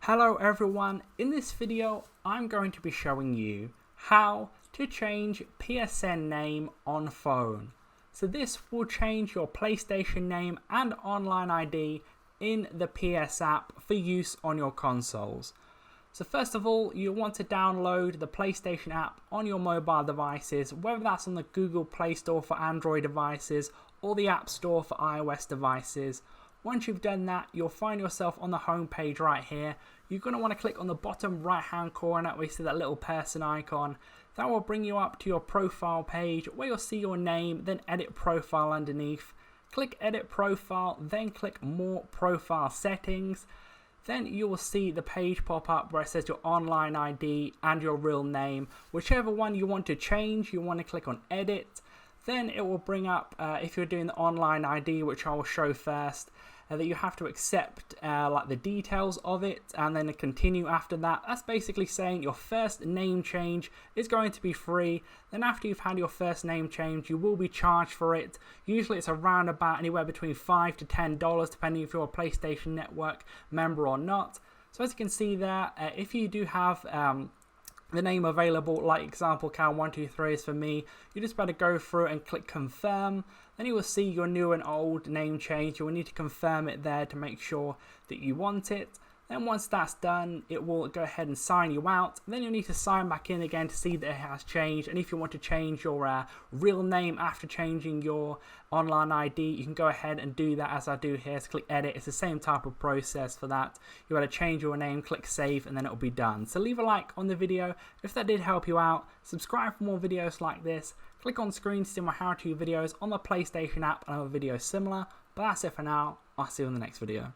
Hello everyone, in this video I'm going to be showing you how to change PSN name on phone. So this will change your PlayStation name and online ID in the PS app for use on your consoles. So first of all, you'll want to download the PlayStation app on your mobile devices, whether that's on the Google Play Store for Android devices or the App Store for iOS devices. Once you've done that, you'll find yourself on the home page right here. You're going to want to click on the bottom right hand corner where you see that little person icon. That will bring you up to your profile page where you'll see your name, then edit profile underneath. Click edit profile, then click more profile settings. Then you will see the page pop up where it says your online ID and your real name. Whichever one you want to change, you want to click on edit. Then it will bring up, if you're doing the online ID, which I will show first, that you have to accept like the details of it and then continue after that. That's basically saying your first name change is going to be free. Then after you've had your first name change, you will be charged for it. Usually it's around about anywhere between $5 to $10 depending if you're a PlayStation Network member or not. So as you can see there, if you do have the name available, like example Cal123 is for me, you just better go through and click confirm. Then you will see your new and old name change. You will need to confirm it there to make sure that you want it. Then once that's done, it will go ahead and sign you out. Then you'll need to sign back in again to see that it has changed. And if you want to change your real name after changing your online ID, you can go ahead and do that as I do here. So click edit. It's the same type of process for that. You want to change your name, click save, and then it'll be done. So leave a like on the video if that did help you out. Subscribe for more videos like this. Click on screen to see my how-to videos on the PlayStation app and other videos similar. But that's it for now. I'll see you in the next video.